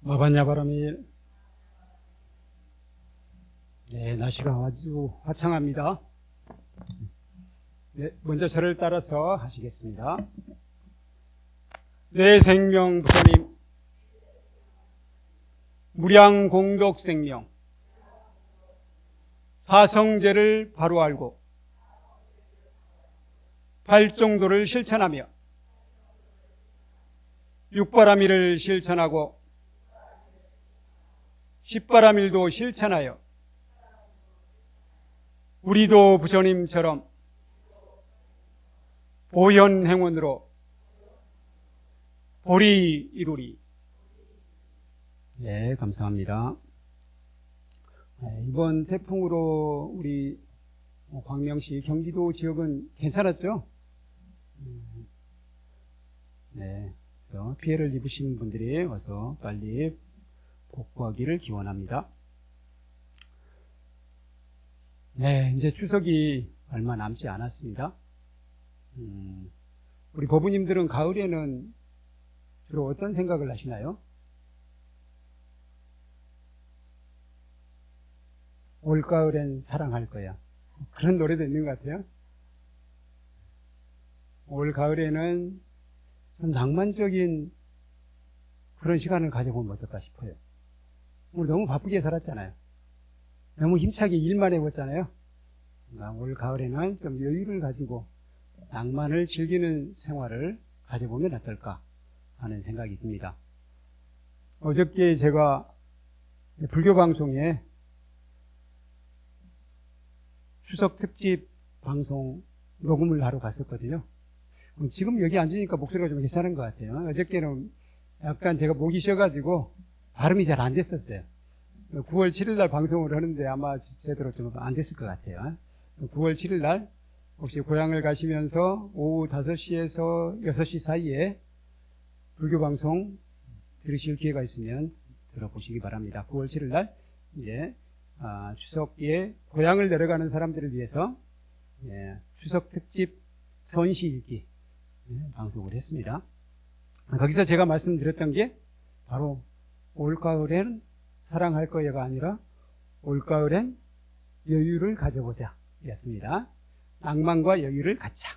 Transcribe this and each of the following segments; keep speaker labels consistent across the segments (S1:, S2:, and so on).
S1: 마반야바람이 날씨가 아주 화창합니다. 먼저 저를 따라서 하시겠습니다. 내 생명 부처님, 무량공덕생명, 사성제를 바로 알고 팔정도를 실천하며 육바라밀을 실천하고 십바라밀도 실천하여 우리도 부처님처럼 보현행원으로 보리 이루리. 네, 감사합니다. 이번 태풍으로 우리 광명시 경기도 지역은 괜찮았죠? 네, 피해를 입으신 분들이 와서 빨리 복구하기를 기원합니다. 네, 이제 추석이 얼마 남지 않았습니다. 우리 법부님들은 가을에는 주로 어떤 생각을 하시나요? 올가을엔 사랑할 거야. 그런 노래도 있는 것 같아요. 올가을에는 좀 낭만적인 그런 시간을 가져보면 어떨까 싶어요. 오늘 너무 바쁘게 살았잖아요. 너무 힘차게 일만 해봤잖아요. 올 가을에는 좀 여유를 가지고 낭만을 즐기는 생활을 가져보면 어떨까 하는 생각이 듭니다. 어저께 제가 불교 방송에 추석 특집 방송 녹음을 하러 갔었거든요. 지금 여기 앉으니까 목소리가 좀 괜찮은 것 같아요. 어저께는 약간 제가 목이 쉬어가지고 발음이 잘 안 됐었어요. 9월 7일 날 방송을 하는데 아마 제대로 좀 안 됐을 것 같아요. 9월 7일 날 혹시 고향을 가시면서 오후 5시에서 6시 사이에 불교 방송 들으실 기회가 있으면 들어보시기 바랍니다. 9월 7일 날 이제 추석에 고향을 내려가는 사람들을 위해서 추석 특집 선시 읽기 방송을 했습니다. 거기서 제가 말씀드렸던 게 바로 올가을엔 사랑할 거야가 아니라 올가을엔 여유를 가져보자 였습니다. 낭만과 여유를 갖자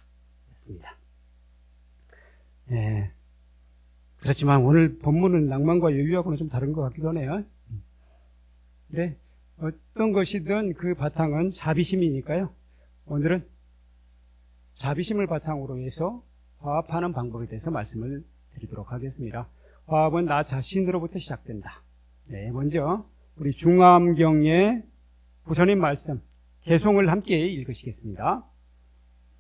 S1: 였습니다. 그렇지만 오늘 본문은 낭만과 여유하고는 좀 다른 것 같기도 하네요. 네, 어떤 것이든 그 바탕은 자비심이니까요. 오늘은 자비심을 바탕으로 해서 화합하는 방법에 대해서 말씀을 드리도록 하겠습니다. 화합은 나 자신으로부터 시작된다. 네, 먼저 우리 중암경의 부처님 말씀 개송을 함께 읽으시겠습니다.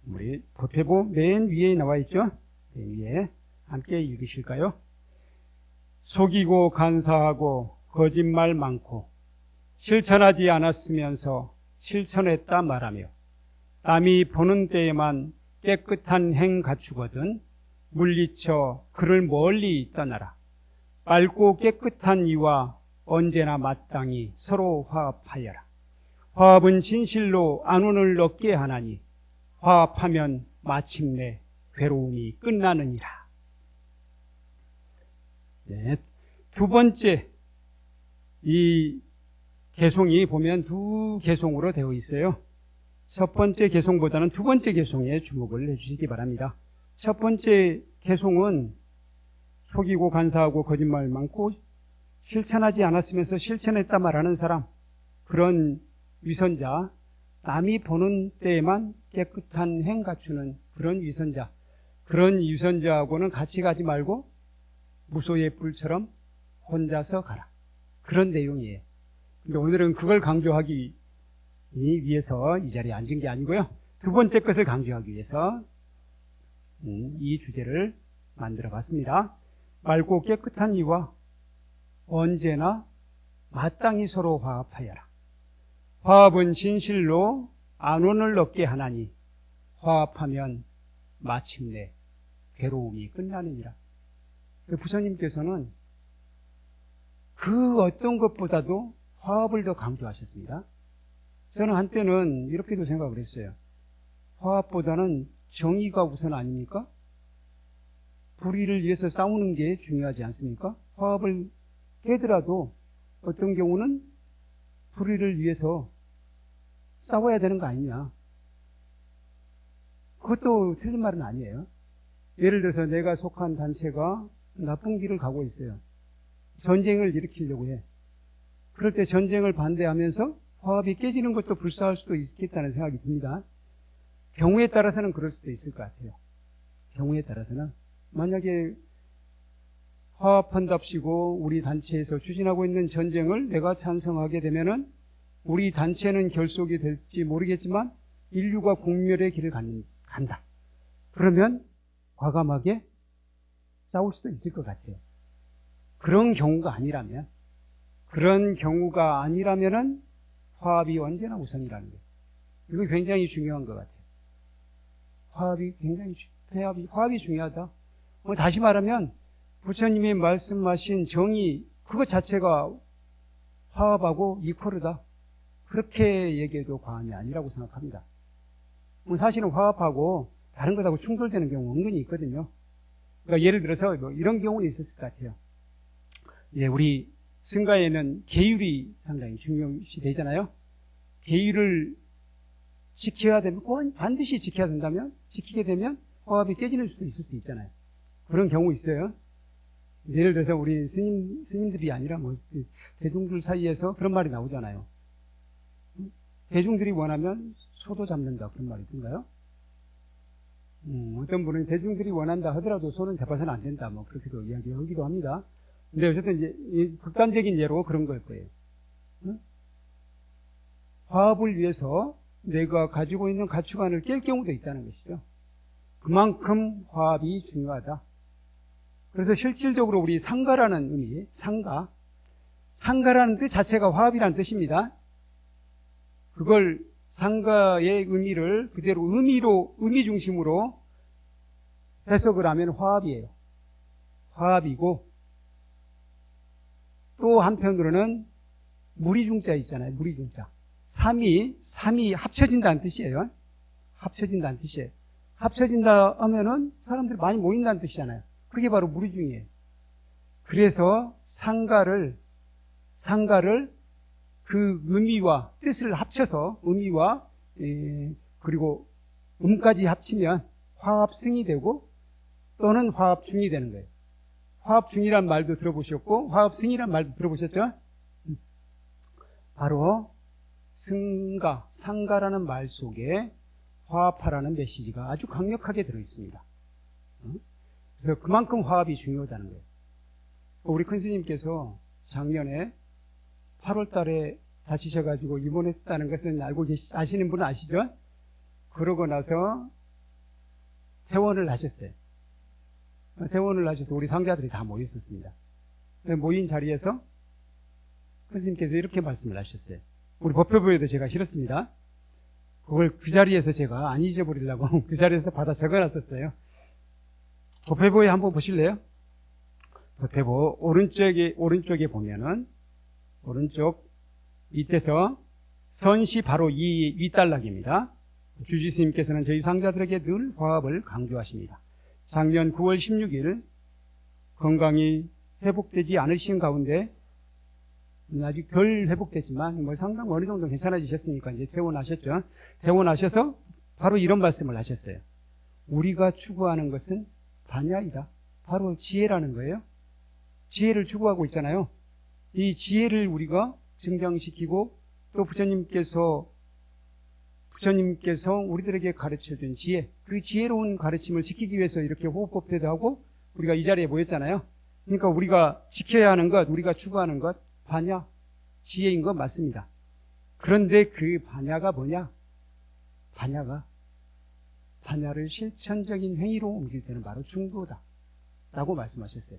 S1: 우리 법회보 맨 위에 나와 있죠? 맨 위에 함께 읽으실까요? 속이고 간사하고 거짓말 많고 실천하지 않았으면서 실천했다 말하며 남이 보는 때에만 깨끗한 행 갖추거든 물리쳐 그를 멀리 떠나라. 맑고 깨끗한 이와 언제나 마땅히 서로 화합하여라. 화합은 진실로 안온을 얻게 하나니 화합하면 마침내 괴로움이 끝나느니라. 네, 두 번째 이 개송이 보면 두 개송으로 되어 있어요. 첫 번째 개송보다는 두 번째 개송에 주목을 해주시기 바랍니다. 첫 번째 개송은 속이고 간사하고 거짓말 많고 실천하지 않았으면서 실천했다 말하는 사람, 그런 위선자, 남이 보는 때에만 깨끗한 행 갖추는 그런 위선자, 그런 위선자하고는 같이 가지 말고 무소의 뿔처럼 혼자서 가라. 그런 내용이에요. 근데 오늘은 그걸 강조하기 위해서 이 자리에 앉은 게 아니고요. 두 번째 것을 강조하기 위해서 이 주제를 만들어 봤습니다. 맑고 깨끗한 이와 언제나 마땅히 서로 화합하여라. 화합은 진실로 안온을 얻게 하나니 화합하면 마침내 괴로움이 끝나느니라. 부처님께서는 그 어떤 것보다도 화합을 더 강조하셨습니다. 저는 한때는 이렇게도 생각을 했어요. 화합보다는 정의가 우선 아닙니까? 불의를 위해서 싸우는 게 중요하지 않습니까? 화합을 되더라도 어떤 경우는 불의를 위해서 싸워야 되는 거 아니냐. 그것도 틀린 말은 아니에요. 예를 들어서 내가 속한 단체가 나쁜 길을 가고 있어요. 전쟁을 일으키려고 해. 그럴 때 전쟁을 반대하면서 화합이 깨지는 것도 불사할 수도 있겠다는 생각이 듭니다. 경우에 따라서는 그럴 수도 있을 것 같아요. 경우에 따라서는. 만약에 화합한답시고 우리 단체에서 추진하고 있는 전쟁을 내가 찬성하게 되면은 우리 단체는 결속이 될지 모르겠지만 인류가 공멸의 길을 간다. 그러면 과감하게 싸울 수도 있을 것 같아요. 그런 경우가 아니라면은 화합이 언제나 우선이라는 거예요. 이거 굉장히 중요한 것 같아요. 화합이 중요하다. 다시 말하면 부처님이 말씀하신 정의 그것 자체가 화합하고 이퀄이다. 그렇게 얘기해도 과언이 아니라고 생각합니다. 사실은 화합하고 다른 것하고 충돌되는 경우 은근히 있거든요. 그러니까 예를 들어서 이런 경우는 있었을 것 같아요. 우리 승가에는 계율이 상당히 중요시 되잖아요. 계율을 지켜야 되면, 반드시 지켜야 된다면, 지키게 되면 화합이 깨지는 수도 있을 수 있잖아요. 그런 경우 있어요. 예를 들어서 우리 스님들이 아니라 대중들 사이에서 그런 말이 나오잖아요. 대중들이 원하면 소도 잡는다. 그런 말이 있던가요? 어떤 분은 대중들이 원한다 하더라도 소는 잡아서는 안 된다. 그렇게도 이야기하기도 합니다. 근데 어쨌든 이제 극단적인 예로 그런 걸 거예요. 화합을 위해서 내가 가지고 있는 가치관을 깰 경우도 있다는 것이죠. 그만큼 화합이 중요하다. 그래서 실질적으로 우리 상가라는 의미, 상가라는 뜻 자체가 화합이라는 뜻입니다. 그걸 상가의 의미를 그대로 의미 중심으로 해석을 하면 화합이에요. 화합이고, 또 한편으로는 무리중자 있잖아요. 무리중자. 삼이 합쳐진다는 뜻이에요. 합쳐진다는 뜻이에요. 합쳐진다 하면은 사람들이 많이 모인다는 뜻이잖아요. 그게 바로 무리중이에요. 그래서 상가를 그 의미와 뜻을 합쳐서 의미와 그리고 음까지 합치면 화합승이 되고 또는 화합중이 되는 거예요. 화합중이란 말도 들어보셨고 화합승이란 말도 들어보셨죠? 바로 상가라는 말 속에 화합하라는 메시지가 아주 강력하게 들어있습니다. 그래서 그만큼 화합이 중요하다는 거예요. 우리 큰 스님께서 작년에 8월 달에 다치셔가지고 입원했다는 것은 아시는 분은 아시죠? 그러고 나서 퇴원을 하셨어요. 퇴원을 하셔서 우리 상자들이 다 모였었습니다. 모인 자리에서 큰 스님께서 이렇게 말씀을 하셨어요. 우리 법회부에도 제가 실었습니다. 그걸 그 자리에서 제가 안 잊어버리려고 그 자리에서 받아 적어놨었어요. 법회부에 한번 보실래요? 법회부 오른쪽에 보면은 오른쪽 밑에서 선시 바로 이 윗단락입니다. 주지스님께서는 저희 상자들에게 늘 화합을 강조하십니다. 작년 9월 16일 건강이 회복되지 않으신 가운데 아직 덜 회복됐지만 상당 어느 정도 괜찮아지셨으니까 이제 퇴원하셨죠. 퇴원하셔서 바로 이런 말씀을 하셨어요. 우리가 추구하는 것은 반야이다. 바로 지혜라는 거예요. 지혜를 추구하고 있잖아요. 이 지혜를 우리가 증장시키고 또 부처님께서 우리들에게 가르쳐준 지혜, 그 지혜로운 가르침을 지키기 위해서 이렇게 호흡법회도 하고 우리가 이 자리에 모였잖아요. 그러니까 우리가 지켜야 하는 것, 우리가 추구하는 것, 반야, 지혜인 건 맞습니다. 그런데 그 반야가 뭐냐? 반야를 실천적인 행위로 옮길 때는 바로 중도다 라고 말씀하셨어요.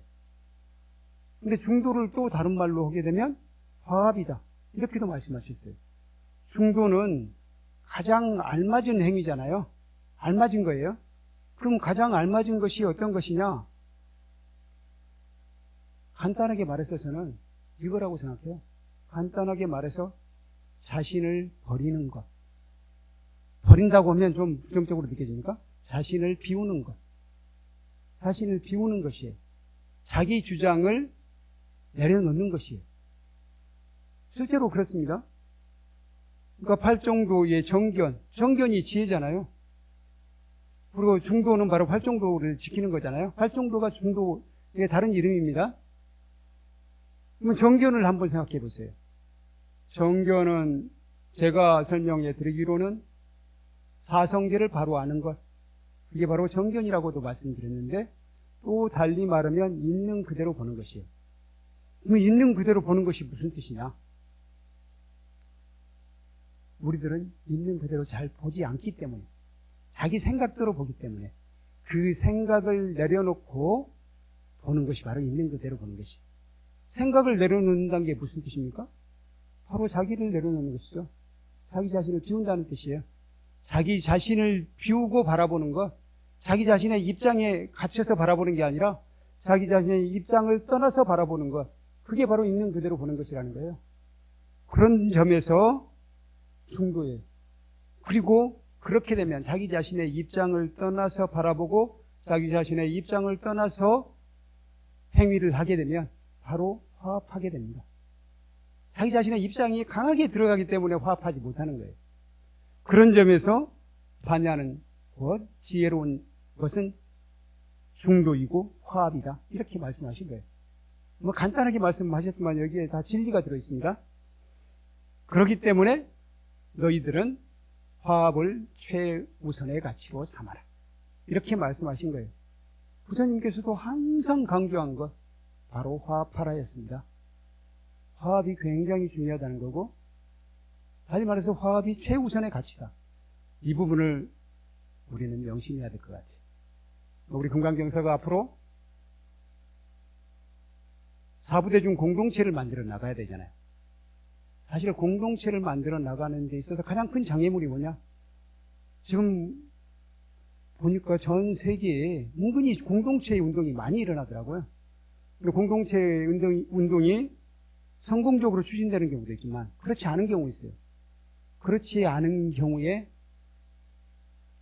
S1: 근데 중도를 또 다른 말로 하게 되면 화합이다 이렇게도 말씀하셨어요. 중도는 가장 알맞은 행위잖아요. 알맞은 거예요. 그럼 가장 알맞은 것이 어떤 것이냐? 간단하게 말해서 저는 이거라고 생각해요. 간단하게 말해서 자신을 버리는 것. 버린다고 하면 좀 부정적으로 느껴집니까? 자신을 비우는 것. 자신을 비우는 것이에요. 자기 주장을 내려놓는 것이에요. 실제로 그렇습니다. 그러니까 팔정도의 정견이 지혜잖아요. 그리고 중도는 바로 팔정도를 지키는 거잖아요. 팔정도가 중도의 다른 이름입니다. 그럼 정견을 한번 생각해 보세요. 정견은 제가 설명해 드리기로는 사성제를 바로 아는 것, 그게 바로 정견이라고도 말씀드렸는데, 또 달리 말하면 있는 그대로 보는 것이에요. 그럼 있는 그대로 보는 것이 무슨 뜻이냐? 우리들은 있는 그대로 잘 보지 않기 때문에, 자기 생각대로 보기 때문에 그 생각을 내려놓고 보는 것이 바로 있는 그대로 보는 것이에요. 생각을 내려놓는다는 게 무슨 뜻입니까? 바로 자기를 내려놓는 것이죠. 자기 자신을 비운다는 뜻이에요. 자기 자신을 비우고 바라보는 것, 자기 자신의 입장에 갇혀서 바라보는 게 아니라 자기 자신의 입장을 떠나서 바라보는 것, 그게 바로 있는 그대로 보는 것이라는 거예요. 그런 점에서 중도예요. 그리고 그렇게 되면 자기 자신의 입장을 떠나서 바라보고 자기 자신의 입장을 떠나서 행위를 하게 되면 바로 화합하게 됩니다. 자기 자신의 입장이 강하게 들어가기 때문에 화합하지 못하는 거예요. 그런 점에서 반야는 곧 지혜로운 것은 중도이고 화합이다. 이렇게 말씀하신 거예요. 뭐 간단하게 말씀하셨지만 여기에 다 진리가 들어있습니다. 그렇기 때문에 너희들은 화합을 최우선의 가치로 삼아라. 이렇게 말씀하신 거예요. 부처님께서도 항상 강조한 것, 바로 화합하라였습니다. 화합이 굉장히 중요하다는 거고, 다시 말해서 화합이 최우선의 가치다. 이 부분을 우리는 명심해야 될 것 같아요. 우리 금강경사가 앞으로 사부대중 공동체를 만들어 나가야 되잖아요. 사실 공동체를 만들어 나가는 데 있어서 가장 큰 장애물이 뭐냐? 지금 보니까 전 세계에 은근히 공동체 운동이 많이 일어나더라고요. 공동체 운동이 성공적으로 추진되는 경우도 있지만 그렇지 않은 경우 있어요. 그렇지 않은 경우에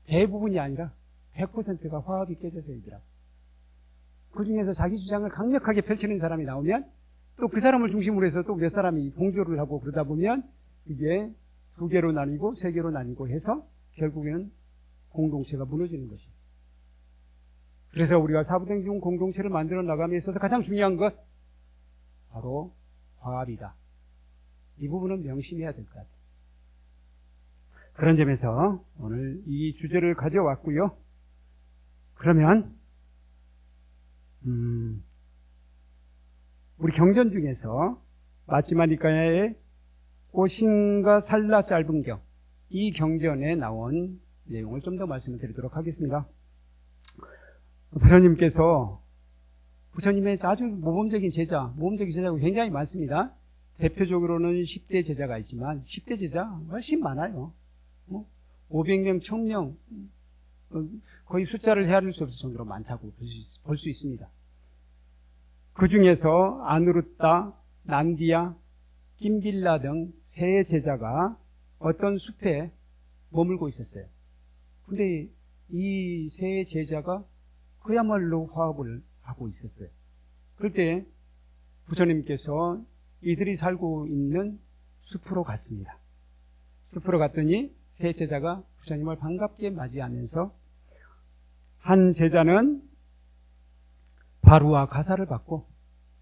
S1: 대부분이 아니라 100%가 화합이 깨져서 있더라고요. 그 중에서 자기 주장을 강력하게 펼치는 사람이 나오면 또 그 사람을 중심으로 해서 또 몇 사람이 동조를 하고 그러다 보면 이게 2개로 나뉘고 3개로 나뉘고 해서 결국에는 공동체가 무너지는 것이에요. 그래서 우리가 사부대중 공동체를 만들어 나감에 있어서 가장 중요한 것, 바로 화합이다. 이 부분은 명심해야 될 것 같아요. 그런 점에서 오늘 이 주제를 가져왔고요. 그러면 우리 경전 중에서 마치마니까야의 오신과 살라 짧은 경, 이 경전에 나온 내용을 좀 더 말씀을 드리도록 하겠습니다. 부처님께서 부처님의 아주 모범적인 제자가 굉장히 많습니다. 대표적으로는 10대 제자가 있지만 10대 제자 훨씬 많아요. 500명, 1000명, 거의 숫자를 헤아릴 수 없을 정도로 많다고 볼 수 있습니다. 그 중에서 아누르타, 난디아, 김길라 등 세 제자가 어떤 숲에 머물고 있었어요. 근데 이 세 제자가 그야말로 화합을 하고 있었어요. 그럴 때 부처님께서 이들이 살고 있는 숲으로 갔습니다. 숲으로 갔더니 세 제자가 부처님을 반갑게 맞이하면서 한 제자는 바루와 가사를 받고,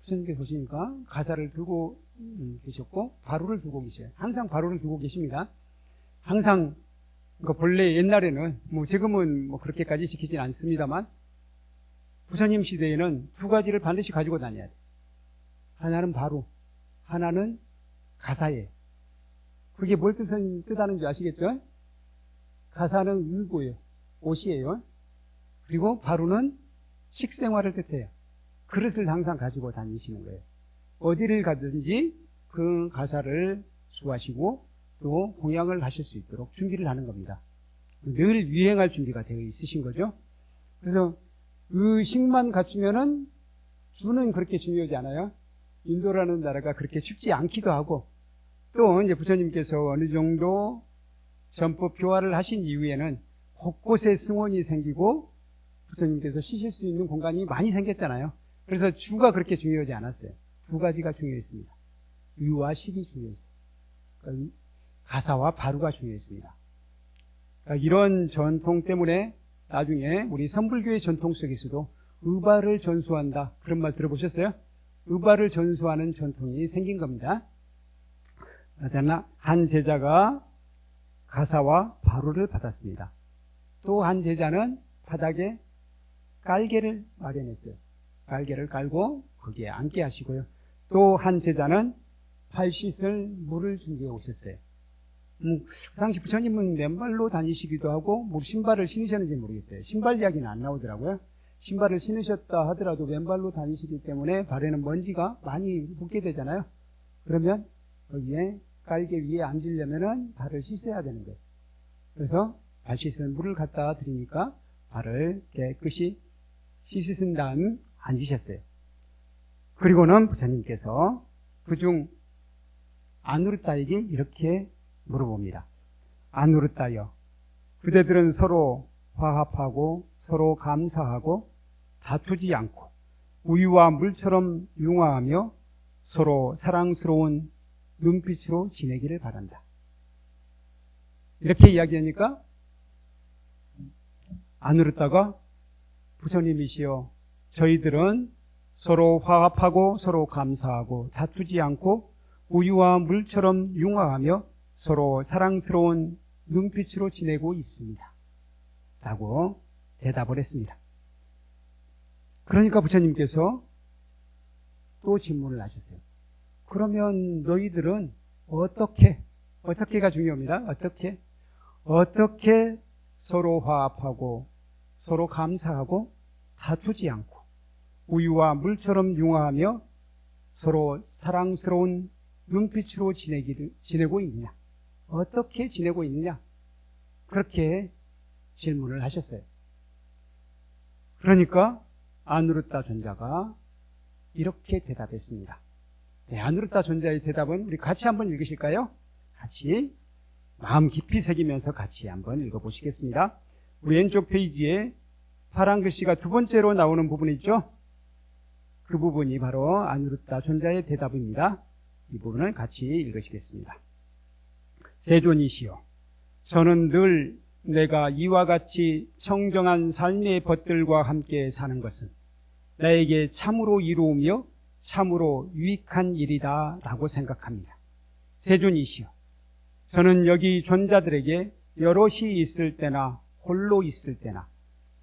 S1: 부처님께서 보시니까 가사를 들고 계셨고 바루를 들고 계셔요. 항상 바루를 들고 계십니다. 항상 본래 옛날에는 지금은 그렇게까지 지키진 않습니다만 부처님 시대에는 2가지를 반드시 가지고 다녀야 돼요. 하나는 바루, 하나는 가사예요. 그게 뭘 뜻하는 줄 아시겠죠? 가사는 의고예요. 옷이에요. 그리고 바루는 식생활을 뜻해요. 그릇을 항상 가지고 다니시는 거예요. 어디를 가든지 그 가사를 수하시고 또 공양을 하실 수 있도록 준비를 하는 겁니다. 늘 유행할 준비가 되어 있으신 거죠. 그래서 의식만 갖추면은 주는 그렇게 중요하지 않아요. 인도라는 나라가 그렇게 춥지 않기도 하고, 또 이제 부처님께서 어느 정도 전법 교화를 하신 이후에는 곳곳에 승원이 생기고 부처님께서 쉬실 수 있는 공간이 많이 생겼잖아요. 그래서 주가 그렇게 중요하지 않았어요. 두 가지가 중요했습니다. 유와 식이 중요했어요. 그러니까 가사와 바루가 중요했습니다. 그러니까 이런 전통 때문에 나중에 우리 선불교의 전통 속에서도 의발을 전수한다. 그런 말 들어보셨어요? 의발을 전수하는 전통이 생긴 겁니다. 한 제자가 가사와 바루를 받았습니다. 또 한 제자는 바닥에 깔개를 마련했어요. 깔개를 깔고 거기에 앉게 하시고요. 또 한 제자는 팔 씻을 물을 준비해 오셨어요. 그 당시 부처님은 맨발로 다니시기도 하고 신발을 신으셨는지 모르겠어요. 신발 이야기는 안 나오더라고요. 신발을 신으셨다 하더라도 맨발로 다니시기 때문에 발에는 먼지가 많이 묻게 되잖아요. 그러면 거기에 깔개 위에 앉으려면은 발을 씻어야 되는 거예요. 그래서 발 씻은 물을 갖다 드리니까 발을 깨끗이 씻으신 다음 앉으셨어요. 그리고는 부처님께서 그중 아누르타에게 이렇게 물어봅니다. 아누르타여, 그대들은 서로 화합하고 서로 감사하고 다투지 않고 우유와 물처럼 융화하며 서로 사랑스러운 눈빛으로 지내기를 바란다. 이렇게 이야기하니까 아누르타가 부처님이시여, 저희들은 서로 화합하고 서로 감사하고 다투지 않고 우유와 물처럼 융화하며 서로 사랑스러운 눈빛으로 지내고 있습니다. 라고 대답을 했습니다. 그러니까 부처님께서 또 질문을 하셨어요. 그러면 너희들은 어떻게가 중요합니다. 어떻게 서로 화합하고 서로 감사하고 다투지 않고 우유와 물처럼 융화하며 서로 사랑스러운 눈빛으로 지내고 있느냐? 어떻게 지내고 있느냐? 그렇게 질문을 하셨어요. 그러니까 아누르타 존자가 이렇게 대답했습니다. 네, 아누르타 존자의 대답은 우리 같이 한번 읽으실까요? 같이 마음 깊이 새기면서 같이 한번 읽어보시겠습니다. 우리 왼쪽 페이지에 파란 글씨가 두 번째로 나오는 부분 있죠? 그 부분이 바로 아누르타 존자의 대답입니다. 이 부분을 같이 읽으시겠습니다. 세존이시여, 저는 늘 내가 이와 같이 청정한 삶의 벗들과 함께 사는 것은 나에게 참으로 이로우며 참으로 유익한 일이다 라고 생각합니다. 세존이시여, 저는 여기 존자들에게 여럿이 있을 때나 홀로 있을 때나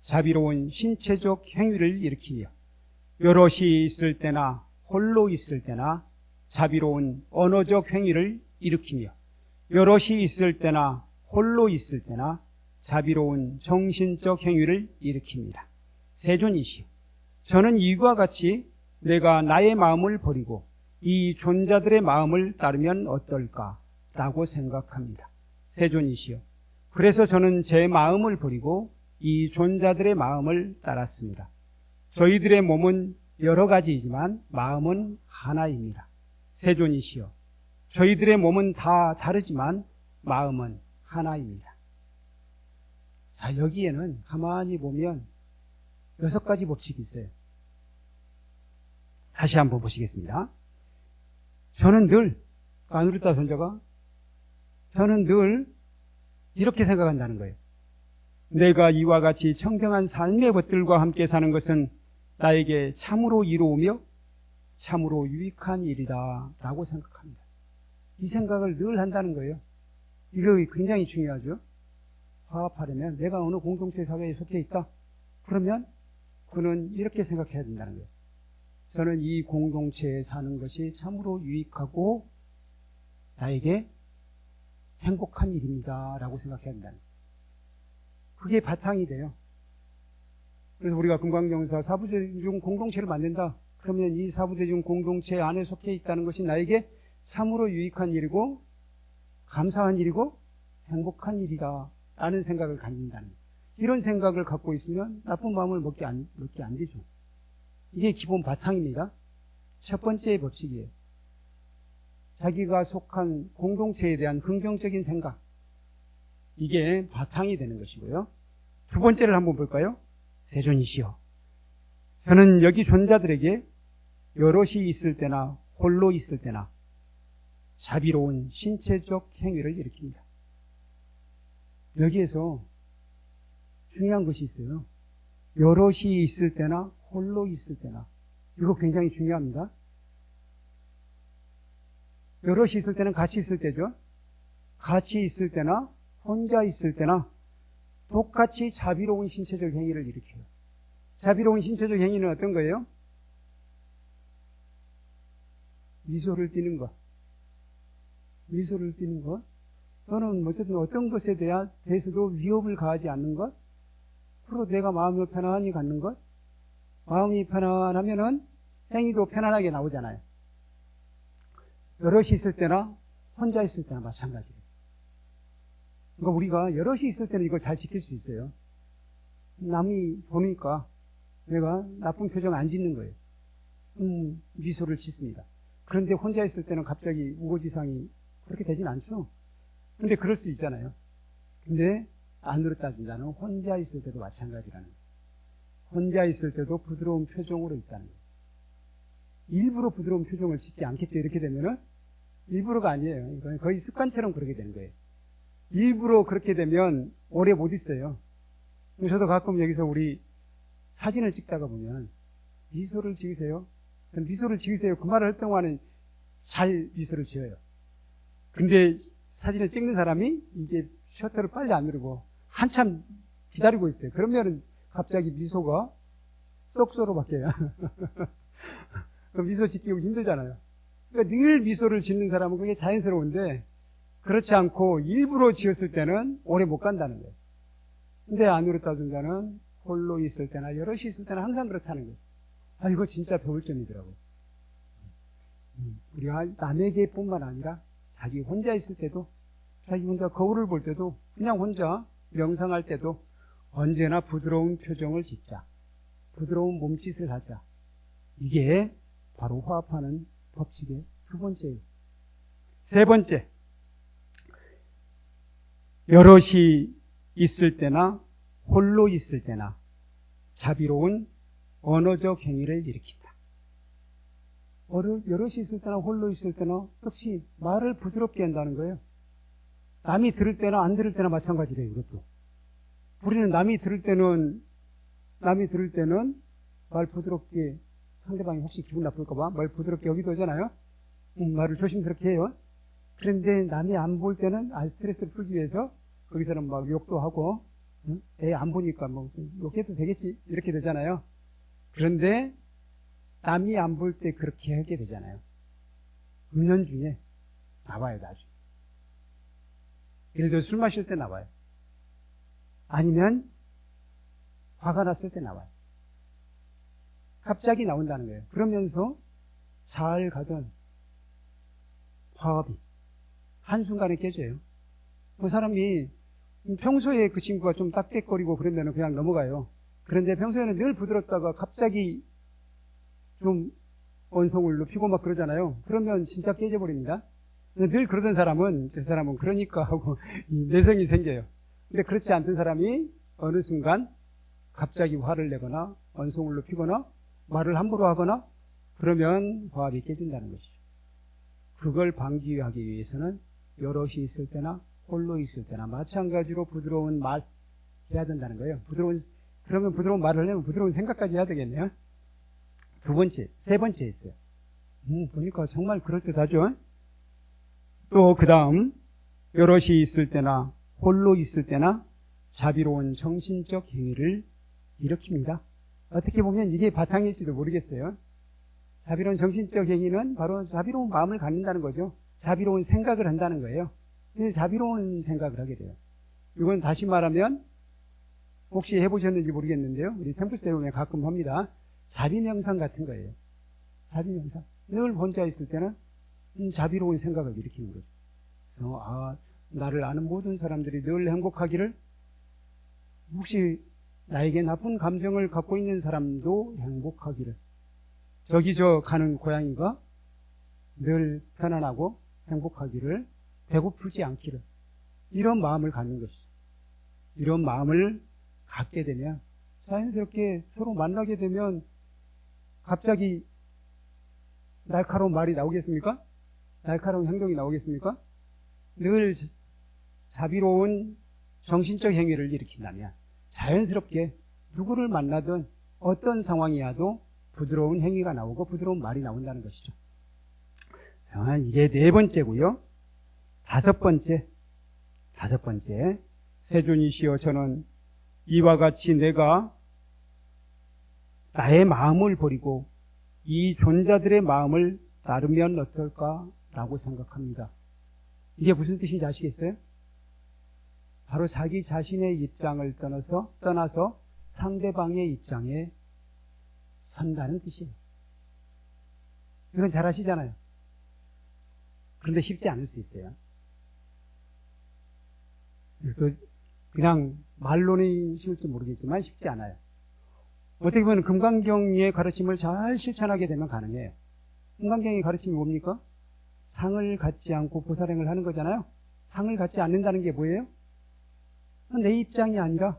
S1: 자비로운 신체적 행위를 일으키며 여럿이 있을 때나 홀로 있을 때나 자비로운 언어적 행위를 일으키며 여럿이 있을 때나 홀로 있을 때나 자비로운 정신적 행위를 일으킵니다. 세존이시여, 저는 이와 같이 내가 나의 마음을 버리고 이 존자들의 마음을 따르면 어떨까 라고 생각합니다. 세존이시여, 그래서 저는 제 마음을 버리고 이 존자들의 마음을 따랐습니다. 저희들의 몸은 여러 가지이지만 마음은 하나입니다. 세존이시여, 저희들의 몸은 다 다르지만 마음은 하나입니다. 자, 여기에는 가만히 보면 6가지 법칙이 있어요. 다시 한번 보시겠습니다. 저는 늘, 아누르타 존자가 저는 늘 이렇게 생각한다는 거예요. 내가 이와 같이 청정한 삶의 것들과 함께 사는 것은 나에게 참으로 이로우며 참으로 유익한 일이다 라고 생각합니다. 이 생각을 늘 한다는 거예요. 이거 굉장히 중요하죠. 화합하려면 내가 어느 공동체 사회에 속해 있다. 그러면 그는 이렇게 생각해야 된다는 거예요. 저는 이 공동체에 사는 것이 참으로 유익하고 나에게 행복한 일입니다 라고 생각해야 된다는 거예요. 그게 바탕이 돼요. 그래서 우리가 금강정사 사부대중 공동체를 만든다. 그러면 이 사부대중 공동체 안에 속해 있다는 것이 나에게 참으로 유익한 일이고 감사한 일이고 행복한 일이다 라는 생각을 갖는다는 거예요. 이런 생각을 갖고 있으면 나쁜 마음을 먹게 안 되죠. 이게 기본 바탕입니다. 첫 번째 법칙이에요. 자기가 속한 공동체에 대한 긍정적인 생각, 이게 바탕이 되는 것이고요. 두 번째를 한번 볼까요? 세존이시여, 저는 여기 존자들에게 여럿이 있을 때나 홀로 있을 때나 자비로운 신체적 행위를 일으킵니다. 여기에서 중요한 것이 있어요. 여럿이 있을 때나 홀로 있을 때나. 이거 굉장히 중요합니다. 여럿이 있을 때는 같이 있을 때죠. 같이 있을 때나 혼자 있을 때나 똑같이 자비로운 신체적 행위를 일으켜요. 자비로운 신체적 행위는 어떤 거예요? 미소를 띠는 것. 미소를 띠는 것. 또는 어쨌든 어떤 것에 대해서도 위협을 가하지 않는 것. 서로 내가 마음을 편안히 갖는 것. 마음이 편안하면은 행위도 편안하게 나오잖아요. 여럿이 있을 때나 혼자 있을 때나 마찬가지예요. 그러니까 우리가 여럿이 있을 때는 이걸 잘 지킬 수 있어요. 남이 보니까 내가 나쁜 표정 안 짓는 거예요. 미소를 짓습니다. 그런데 혼자 있을 때는 갑자기 우거지상이 그렇게 되진 않죠. 근데 그럴 수 있잖아요. 근데 안으로 따진다는 혼자 있을 때도 마찬가지라는 거예요. 혼자 있을 때도 부드러운 표정으로 있다는 거예요. 일부러 부드러운 표정을 짓지 않겠죠. 이렇게 되면은 일부러가 아니에요. 이건 거의 습관처럼 그렇게 되는 거예요. 일부러 그렇게 되면 오래 못 있어요. 저도 가끔 여기서 우리 사진을 찍다가 보면 미소를 지으세요. 미소를 지으세요. 그 말을 할 동안은 잘 미소를 지어요. 근데 사진을 찍는 사람이 이게 셔터를 빨리 안 누르고 한참 기다리고 있어요. 그러면은 갑자기 미소가 썩소로 바뀌어요. 미소 짓기 힘들잖아요. 그러니까 늘 미소를 짓는 사람은 그게 자연스러운데 그렇지 않고 일부러 지었을 때는 오래 못 간다는 거예요. 근데 안으로 따진다는 홀로 있을 때나 여럿이 있을 때는 항상 그렇다는 거예요. 아, 이거 진짜 배울 점이더라고요. 우리가 남에게뿐만 아니라 자기 혼자 있을 때도, 자기 혼자 거울을 볼 때도, 그냥 혼자 명상할 때도 언제나 부드러운 표정을 짓자. 부드러운 몸짓을 하자. 이게 바로 화합하는 법칙의 두 번째예요. 세 번째, 여럿이 있을 때나 홀로 있을 때나 자비로운 언어적 행위를 일으킨다. 여럿이 있을 때나 홀로 있을 때나 역시 말을 부드럽게 한다는 거예요. 남이 들을 때나 안 들을 때나 마찬가지래요. 이것도. 우리는 남이 들을 때는 말 부드럽게, 상대방이 혹시 기분 나쁠까봐 말 부드럽게 여기도 하잖아요. 말을 조심스럽게 해요. 그런데 남이 안 볼 때는 스트레스를 풀기 위해서 거기서는 막 욕도 하고, 애 안 보니까 뭐 욕해도 되겠지 이렇게 되잖아요. 그런데 남이 안 볼 때 그렇게 하게 되잖아요. 은연중에 나와요. 나중에. 예를 들어 술 마실 때 나와요. 아니면 화가 났을 때 나와요. 갑자기 나온다는 거예요. 그러면서 잘 가던 화합이 한순간에 깨져요. 그 사람이 평소에 그 친구가 좀 딱딱거리고 그러면 그냥 넘어가요. 그런데 평소에는 늘 부드럽다가 갑자기 좀 언성을 높이고 막 그러잖아요. 그러면 진짜 깨져버립니다. 늘 그러던 사람은, 저 사람은 그러니까 하고 내성이 생겨요. 근데 그렇지 않던 사람이 어느 순간 갑자기 화를 내거나 언성을 높이거나 말을 함부로 하거나 그러면 화합이 깨진다는 것이죠. 그걸 방지하기 위해서는 여럿이 있을 때나 홀로 있을 때나 마찬가지로 부드러운 말 해야 된다는 거예요. 그러면 부드러운 말을 하려면 부드러운 생각까지 해야 되겠네요. 세 번째 있어요. 보니까 정말 그럴듯하죠. 또 그 다음 여럿이 있을 때나 홀로 있을 때나 자비로운 정신적 행위를 일으킵니다. 어떻게 보면 이게 바탕일지도 모르겠어요. 자비로운 정신적 행위는 바로 자비로운 마음을 갖는다는 거죠. 자비로운 생각을 한다는 거예요. 자비로운 생각을 하게 돼요. 이건 다시 말하면 혹시 해보셨는지 모르겠는데요. 우리 템플스테이 보면 가끔 합니다. 자비명상 같은 거예요. 자비명상. 늘 혼자 있을 때는 자비로운 생각을 일으키는 거죠. 그래서 나를 아는 모든 사람들이 늘 행복하기를, 혹시 나에게 나쁜 감정을 갖고 있는 사람도 행복하기를, 저기 저 가는 고양이가 늘 편안하고 행복하기를, 배고프지 않기를, 이런 마음을 갖는 것이죠. 이런 마음을 갖게 되면 자연스럽게 서로 만나게 되면 갑자기 날카로운 말이 나오겠습니까? 날카로운 행동이 나오겠습니까? 늘 자비로운 정신적 행위를 일으킨다면 자연스럽게 누구를 만나든 어떤 상황이어도 부드러운 행위가 나오고 부드러운 말이 나온다는 것이죠. 자, 이게 네 번째고요. 다섯 번째. 세존이시여 저는 이와 같이 내가 나의 마음을 버리고 이 존자들의 마음을 따르면 어떨까라고 생각합니다. 이게 무슨 뜻인지 아시겠어요? 바로 자기 자신의 입장을 떠나서 상대방의 입장에 선다는 뜻이에요. 이건 잘 아시잖아요. 그런데 쉽지 않을 수 있어요. 그냥 말로는 쉬울지 모르겠지만 쉽지 않아요. 어떻게 보면 금강경의 가르침을 잘 실천하게 되면 가능해요. 금강경의 가르침이 뭡니까? 상을 갖지 않고 보살행을 하는 거잖아요. 상을 갖지 않는다는 게 뭐예요? 내 입장이 아니라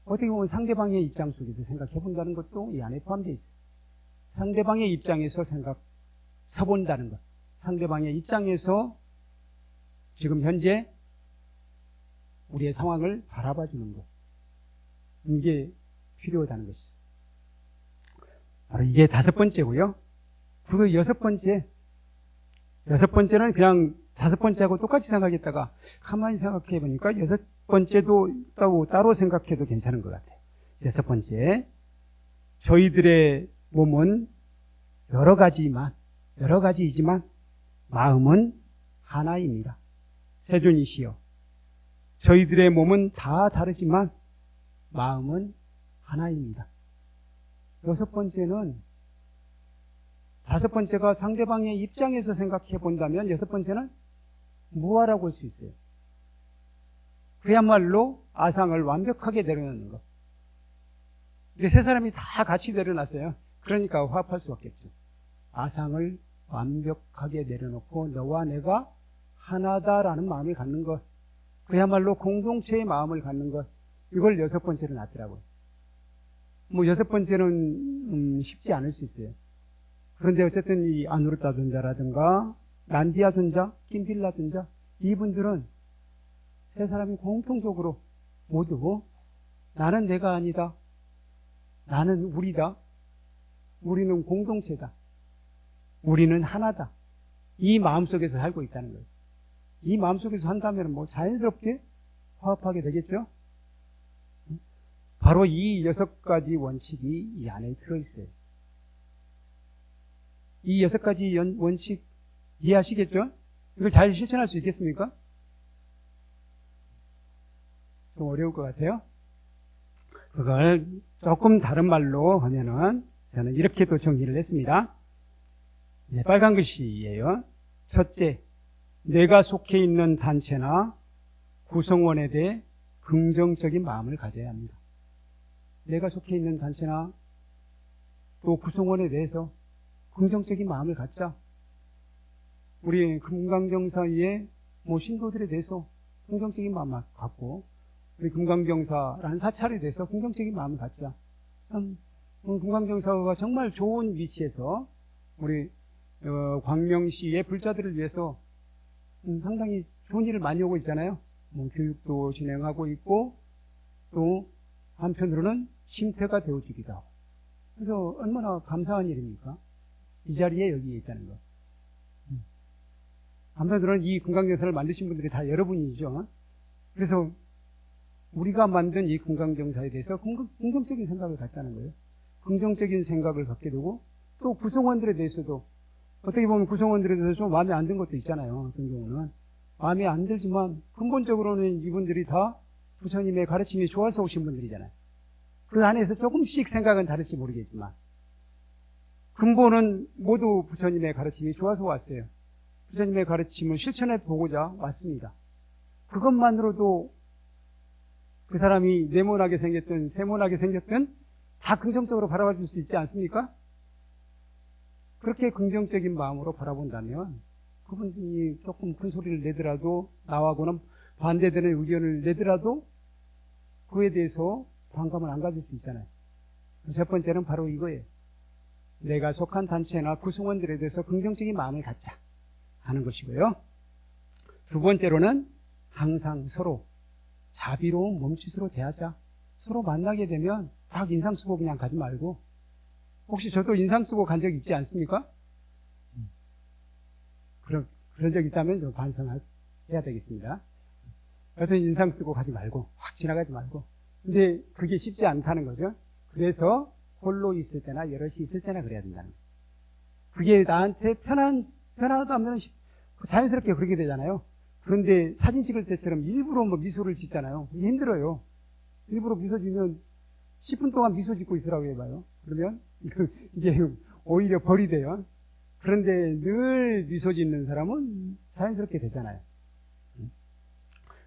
S1: 어떻게 보면 상대방의 입장 속에서 생각해 본다는 것도 이 안에 포함되어 있어요. 상대방의 입장에서 서본다는 것. 상대방의 입장에서 지금 현재 우리의 상황을 바라봐 주는 것. 이게 필요하다는 것이죠. 바로 이게 다섯 번째고요. 그리고 여섯 번째는 그냥 다섯 번째하고 똑같이 생각했다가 가만히 생각해 보니까 여섯 번째도 따로 생각해도 괜찮은 것 같아요. 여섯 번째, 저희들의 몸은 여러 가지이지만 마음은 하나입니다. 세존이시여 저희들의 몸은 다 다르지만 마음은 하나입니다. 여섯 번째는, 다섯 번째가 상대방의 입장에서 생각해 본다면 여섯 번째는 무아라고 할 수 있어요. 그야말로 아상을 완벽하게 내려놓는 것. 근데 세 사람이 다 같이 내려놨어요. 그러니까 화합할 수밖에 없죠. 아상을 완벽하게 내려놓고 너와 내가 하나다라는 마음을 갖는 것. 그야말로 공동체의 마음을 갖는 것. 이걸 여섯 번째로 놨더라고요. 여섯 번째는 쉽지 않을 수 있어요. 그런데 어쨌든 이 아누르타 존자라든가 난디아 존자, 김빌라 존자 이분들은 세 사람이 공통적으로 모두 나는 내가 아니다. 나는 우리다. 우리는 공동체다. 우리는 하나다. 이 마음속에서 살고 있다는 거예요. 이 마음속에서 산다면 자연스럽게 화합하게 되겠죠? 바로 이 여섯 가지 원칙이 이 안에 들어있어요. 이 여섯 가지 원칙 이해하시겠죠? 이걸 잘 실천할 수 있겠습니까? 좀 어려울 것 같아요. 그걸 조금 다른 말로 하면은 저는 이렇게 또 정리를 했습니다. 빨간 글씨예요. 첫째, 내가 속해 있는 단체나 구성원에 대해 긍정적인 마음을 가져야 합니다. 내가 속해 있는 단체나 또 구성원에 대해서 긍정적인 마음을 갖자. 우리 금강경사의 신도들에 대해서 긍정적인 마음을 갖고 우리 금강경사라는 사찰에 대해서 긍정적인 마음을 갖자. 금강경사가 정말 좋은 위치에서 우리 광명시의 불자들을 위해서 상당히 좋은 일을 많이 하고 있잖아요. 교육도 진행하고 있고 또 한편으로는 쉼터가 되어주기도 하고. 그래서 얼마나 감사한 일입니까? 이 자리에 여기에 있다는 거. 한편으로는 이 금강경사를 만드신 분들이 다 여러분이죠. 그래서 우리가 만든 이 금강경사에 대해서 긍정적인 생각을 갖자는 거예요. 긍정적인 생각을 갖게 되고 또 구성원들에 대해서도 어떻게 보면 구성원들에 대해서 좀 마음에 안 든 것도 있잖아요. 어떤 경우는 마음에 안 들지만 근본적으로는 이분들이 다 부처님의 가르침이 좋아서 오신 분들이잖아요. 그 안에서 조금씩 생각은 다를지 모르겠지만 근본은 모두 부처님의 가르침이 좋아서 왔어요. 부처님의 가르침을 실천해 보고자 왔습니다. 그것만으로도 그 사람이 네모나게 생겼든 세모나게 생겼든 다 긍정적으로 바라봐 줄 수 있지 않습니까? 그렇게 긍정적인 마음으로 바라본다면 그분이 조금 큰 소리를 내더라도 나하고는 반대되는 의견을 내더라도 그에 대해서 반감을 안 가질 수 있잖아요. 첫 번째는 바로 이거예요. 내가 속한 단체나 구성원들에 대해서 긍정적인 마음을 갖자 하는 것이고요. 두 번째로는 항상 서로 자비로운 몸짓으로 대하자. 서로 만나게 되면 딱 인상 쓰고 그냥 가지 말고, 혹시 저도 인상 쓰고 간 적 있지 않습니까? 그런 적 있다면 좀 반성해야 되겠습니다. 어떤 인상 쓰고 가지 말고, 확 지나가지 말고. 근데 그게 쉽지 않다는 거죠. 그래서 홀로 있을 때나 여럿이 있을 때나 그래야 된다는 거예요. 그게 나한테 편하다면 자연스럽게 그렇게 되잖아요. 그런데 사진 찍을 때처럼 일부러 뭐 미소를 짓잖아요. 그게 힘들어요. 일부러 미소 지면 10분 동안 미소 짓고 있으라고 해봐요. 그러면 이게 오히려 벌이 돼요. 그런데 늘 미소 짓는 사람은 자연스럽게 되잖아요.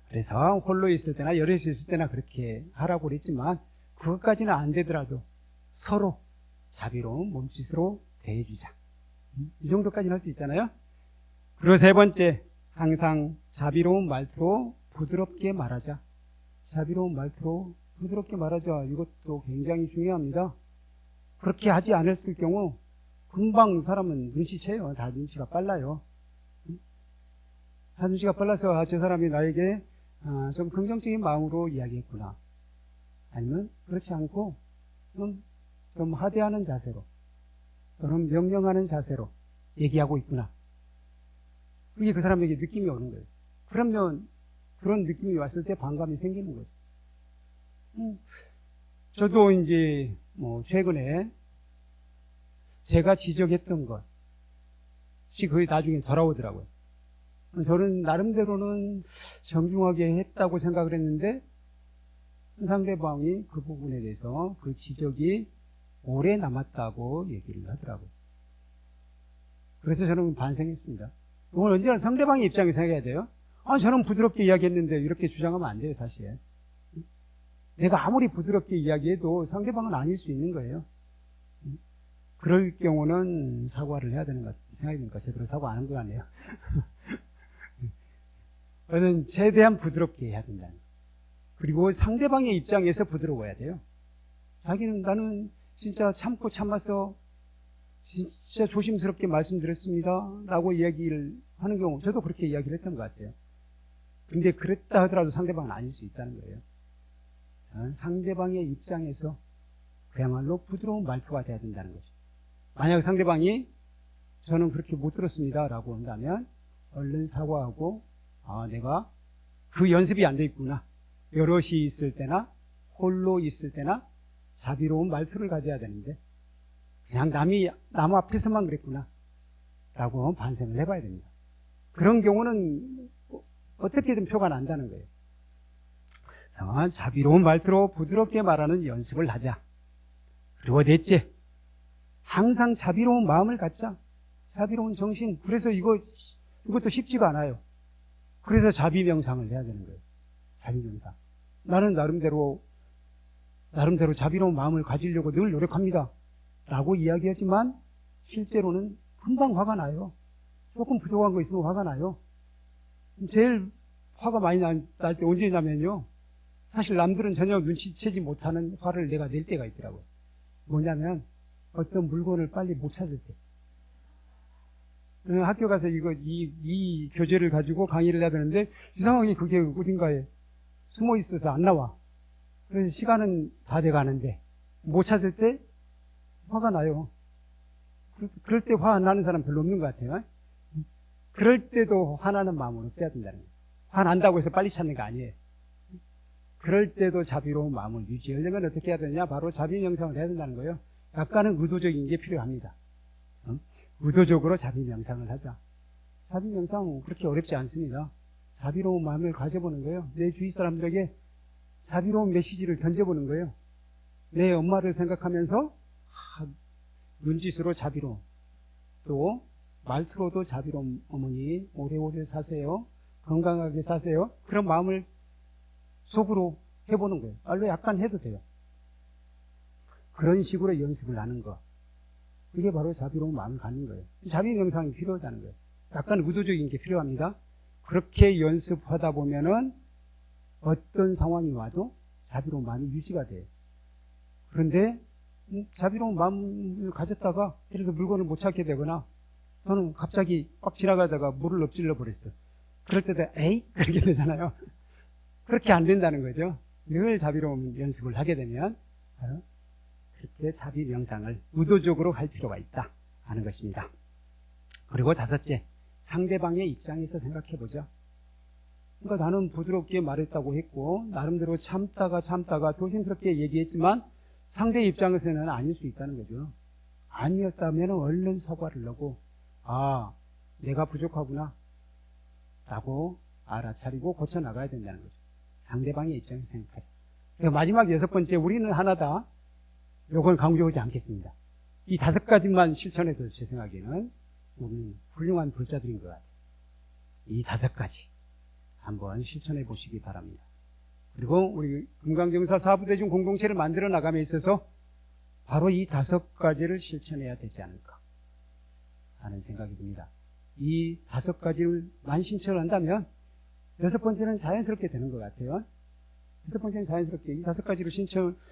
S1: 그래서 홀로 있을 때나 여럿이 있을 때나 그렇게 하라고 그랬지만 그것까지는 안 되더라도 서로 자비로운 몸짓으로 대해주자. 이 정도까지는 할 수 있잖아요. 그리고 세 번째, 항상 자비로운 말투로 부드럽게 말하자. 자비로운 말투로 부드럽게 말하자. 이것도 굉장히 중요합니다. 그렇게 하지 않았을 경우 금방 사람은 눈치채요. 다 눈치가 빨라요. 다 눈치가 빨라서 저 사람이 나에게 좀 긍정적인 마음으로 이야기했구나. 아니면 그렇지 않고 좀 하대하는 자세로 또는 명령하는 자세로 얘기하고 있구나. 그게 그 사람에게 느낌이 오는 거예요. 그러면 그런 느낌이 왔을 때 반감이 생기는 거죠. 저도 이제 최근에 제가 지적했던 것이 거의 나중에 돌아오더라고요. 저는 나름대로는 정중하게 했다고 생각을 했는데 상대방이 그 부분에 대해서 그 지적이 오래 남았다고 얘기를 하더라고요. 그래서 저는 반성했습니다. 오늘 언제나 상대방의 입장에서 생각해야 돼요. 저는 부드럽게 이야기했는데 이렇게 주장하면 안 돼요, 사실. 내가 아무리 부드럽게 이야기해도 상대방은 아닐 수 있는 거예요. 그럴 경우는 사과를 해야 되는 것 생각이 드니까 제대로 사과 안 한 거 아니에요. 저는 최대한 부드럽게 해야 된다는 거. 그리고 상대방의 입장에서 부드러워야 돼요. 나는 진짜 참고 참아서 진짜 조심스럽게 말씀드렸습니다 라고 이야기를 하는 경우, 저도 그렇게 이야기를 했던 것 같아요. 근데 그랬다 하더라도 상대방은 아닐 수 있다는 거예요. 상대방의 입장에서 그야말로 부드러운 말투가 돼야 된다는 거죠. 만약 상대방이 저는 그렇게 못 들었습니다 라고 한다면 얼른 사과하고 내가 그 연습이 안 돼 있구나. 여럿이 있을 때나 홀로 있을 때나 자비로운 말투를 가져야 되는데 그냥 남 앞에서만 그랬구나 라고 반성을 해봐야 됩니다. 그런 경우는 어떻게든 표가 난다는 거예요. 그래서 자비로운 말투로 부드럽게 말하는 연습을 하자. 그리고 넷째, 항상 자비로운 마음을 갖자. 자비로운 정신. 그래서 이것도 쉽지가 않아요. 그래서 자비명상을 해야 되는 거예요. 자비명상. 나는 나름대로 자비로운 마음을 가지려고 늘 노력합니다 라고 이야기하지만 실제로는 금방 화가 나요. 조금 부족한 거 있으면 화가 나요. 제일 화가 많이 날 때 언제냐면요, 사실 남들은 전혀 눈치채지 못하는 화를 내가 낼 때가 있더라고요. 뭐냐면 어떤 물건을 빨리 못 찾을 때. 학교 가서 이 교재를 가지고 강의를 해야 되는데 이상하게 그게 어딘가에 숨어 있어서 안 나와. 그래서 시간은 다 돼 가는데 못 찾을 때 화가 나요. 그럴 때 화 안 나는 사람 별로 없는 것 같아요. 그럴 때도 화나는 마음으로 써야 된다는 거예요. 화난다고 해서 빨리 찾는 거 아니에요. 그럴 때도 자비로운 마음을 유지하려면 어떻게 해야 되냐? 바로 자비명상을 해야 된다는 거예요. 약간은 의도적인 게 필요합니다. 의도적으로 자비명상을 하자. 자비명상 그렇게 어렵지 않습니다. 자비로운 마음을 가져보는 거예요. 내 주위 사람들에게 자비로운 메시지를 던져보는 거예요. 내 엄마를 생각하면서 눈짓으로 자비로움, 또 말투로도 자비로운 어머니 오래오래 사세요, 건강하게 사세요, 그런 마음을 속으로 해보는 거예요. 말로 약간 해도 돼요. 그런 식으로 연습을 하는 거, 그게 바로 자비로운 마음을 갖는 거예요. 자비 명상이 필요하다는 거예요. 약간 의도적인 게 필요합니다. 그렇게 연습하다 보면은 어떤 상황이 와도 자비로운 마음이 유지가 돼요. 그런데 자비로운 마음을 가졌다가 그래도 물건을 못 찾게 되거나 저는 갑자기 막 지나가다가 물을 엎질러 버렸어. 그럴 때도 에이? 그렇게 되잖아요. 그렇게 안 된다는 거죠. 늘 자비로운 연습을 하게 되면 바로 그렇게 자비 명상을 의도적으로 할 필요가 있다 하는 것입니다. 그리고 다섯째, 상대방의 입장에서 생각해 보죠. 그러니까 나는 부드럽게 말했다고 했고 나름대로 참다가 조심스럽게 얘기했지만 상대 입장에서는 아닐 수 있다는 거죠. 아니었다면 얼른 사과를 하고 내가 부족하구나 라고 알아차리고 고쳐나가야 된다는 거죠. 상대방의 입장에서 생각하죠. 마지막 여섯 번째, 우리는 하나다. 요건 강조하지 않겠습니다. 이 다섯 가지만 실천해도 제 생각에는 우리는 훌륭한 불자들인 것 같아요. 이 다섯 가지 한번 실천해 보시기 바랍니다. 그리고 우리 금강경사 사부대중 공동체를 만들어 나감에 있어서 바로 이 다섯 가지를 실천해야 되지 않을까 하는 생각이 듭니다. 이 다섯 가지를만 실천한다면 여섯 번째는 자연스럽게 되는 것 같아요. 여섯 번째는 자연스럽게 이 다섯 가지를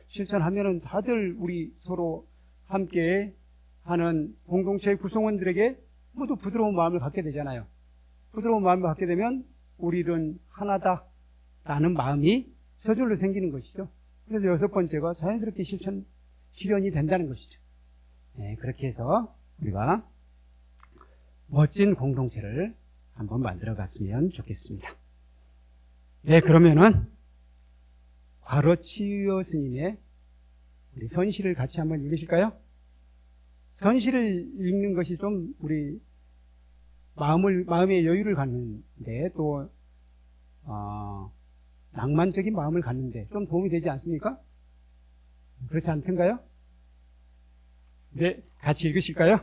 S1: 실천하면은 다들 우리 서로 함께 하는 공동체의 구성원들에게 모두 부드러운 마음을 갖게 되잖아요. 부드러운 마음을 갖게 되면 우리는 하나다라는 마음이 저절로 생기는 것이죠. 그래서 여섯 번째가 자연스럽게 실현이 된다는 것이죠. 네, 그렇게 해서 우리가 멋진 공동체를 한번 만들어 갔으면 좋겠습니다. 네, 그러면은 바로 치유여 스님의 우리 선시를 같이 한번 읽으실까요? 선시를 읽는 것이 좀 우리 마음의 여유를 갖는데 또 낭만적인 마음을 갖는데 좀 도움이 되지 않습니까? 그렇지 않던가요? 네, 같이 읽으실까요?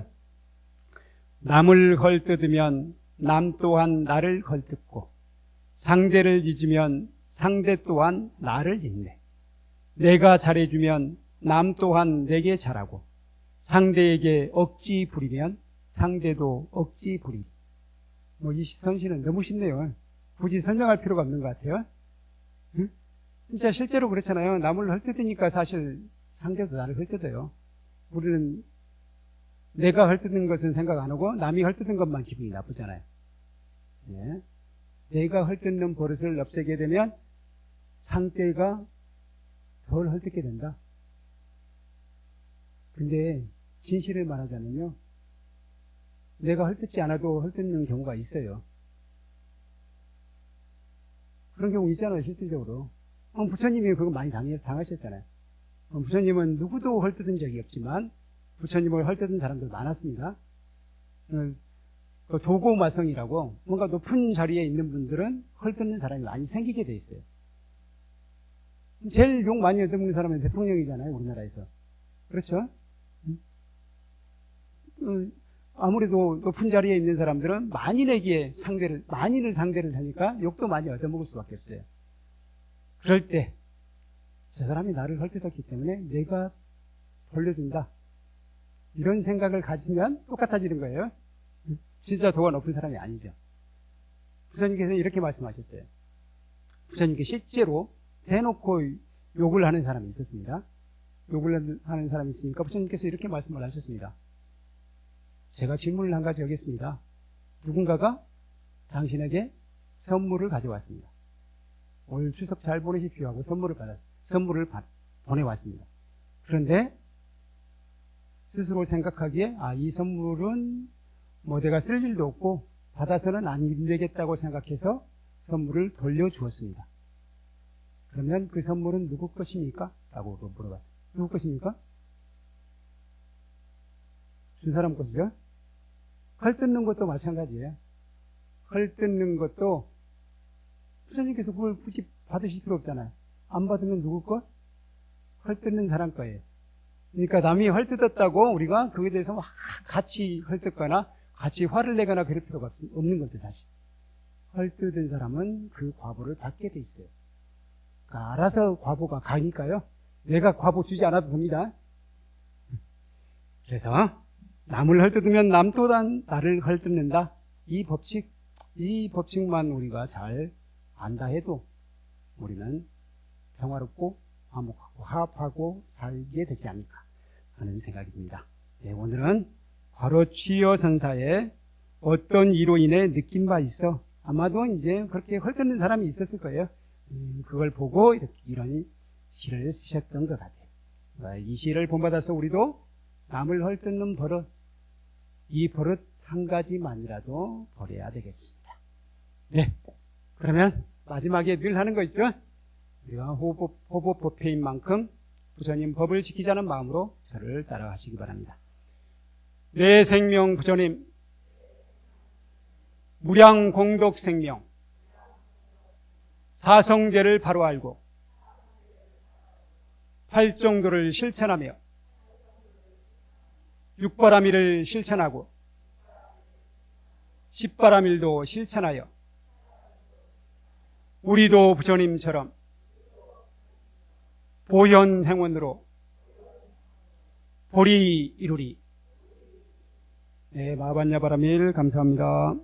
S1: 남을 헐뜯으면 남 또한 나를 헐뜯고 상대를 잊으면 상대 또한 나를 잊네. 내가 잘해주면 남 또한 내게 잘하고 상대에게 억지 부리면 상대도 억지 부리리. 이 선시는 너무 쉽네요. 굳이 설명할 필요가 없는 것 같아요. 응? 진짜 실제로 그렇잖아요. 남을 헐뜯으니까 사실 상대도 나를 헐뜯어요. 우리는 내가 헐뜯는 것은 생각 안 하고 남이 헐뜯은 것만 기분이 나쁘잖아요. 네. 내가 헐뜯는 버릇을 없애게 되면 상대가 덜 헐뜯게 된다. 근데 진실을 말하자면요, 내가 헐뜯지 않아도 헐뜯는 경우가 있어요. 그런 경우 있잖아요, 실질적으로. 부처님이 그거 많이 당하셨잖아요. 부처님은 누구도 헐뜯은 적이 없지만 부처님을 헐뜯은 사람들 많았습니다. 도고마성이라고 뭔가 높은 자리에 있는 분들은 헐뜯는 사람이 많이 생기게 돼 있어요. 제일 욕 많이 얻어먹는 사람은 대통령이잖아요, 우리나라에서. 그렇죠? 아무래도 높은 자리에 있는 사람들은 만인을 상대를 하니까 욕도 많이 얻어먹을 수밖에 없어요. 그럴 때 저 사람이 나를 헐뜯었기 때문에 내가 돌려준다, 이런 생각을 가지면 똑같아지는 거예요. 진짜 도가 높은 사람이 아니죠. 부처님께서 이렇게 말씀하셨어요. 부처님께 실제로 대놓고 욕을 하는 사람이 있었습니다. 욕을 하는 사람이 있으니까 부처님께서 이렇게 말씀을 하셨습니다. 제가 질문을 한 가지 하겠습니다. 누군가가 당신에게 선물을 가져왔습니다. 올 추석 잘 보내십시오 하고 선물을 보내왔습니다. 그런데 스스로 생각하기에 이 선물은 내가 쓸 일도 없고 받아서는 안 되겠다고 생각해서 선물을 돌려주었습니다. 그러면 그 선물은 누구 것입니까? 라고 물어봤어요. 누구 것입니까? 준 사람 것이죠. 헐뜯는 것도 마찬가지예요. 헐뜯는 것도 부처님께서 그걸 굳이 받으실 필요 없잖아요. 안 받으면 누구 것? 헐뜯는 사람 거예요. 그러니까 남이 헐뜯었다고 우리가 그에 대해서 막 같이 헐뜯거나 같이 화를 내거나 그럴 필요가 없는 거죠, 사실. 헐뜯은 사람은 그 과보를 받게 돼 있어요. 그러니까 알아서 과보가 가니까요. 내가 과보 주지 않아도 됩니다. 그래서 남을 헐뜯으면 남 또한 나를 헐뜯는다. 이 법칙만 우리가 잘 안다 해도 우리는 평화롭고 화목하고 화합하고 살게 되지 않을까. 하는 생각이 듭니다. 네, 오늘은 과로치유 선사의 어떤 이로 인해 느낀 바 있어. 아마도 이제 그렇게 헐뜯는 사람이 있었을 거예요. 그걸 보고 이렇게 이런 시를 쓰셨던 것 같아요. 이 시를 본받아서 우리도 남을 헐뜯는 버릇, 이 버릇 한 가지만이라도 버려야 되겠습니다. 네, 그러면 마지막에 늘 하는 거 있죠? 우리가 호법법회인 만큼 부처님 법을 지키자는 마음으로 저를 따라가시기 바랍니다. 내 생명 부처님, 무량공덕 생명, 사성제를 바로 알고 팔정도를 실천하며 육바라밀을 실천하고 십바라밀도 실천하여 우리도 부처님처럼 보현행원으로 보리 이루리. 네, 마반야바라밀 감사합니다.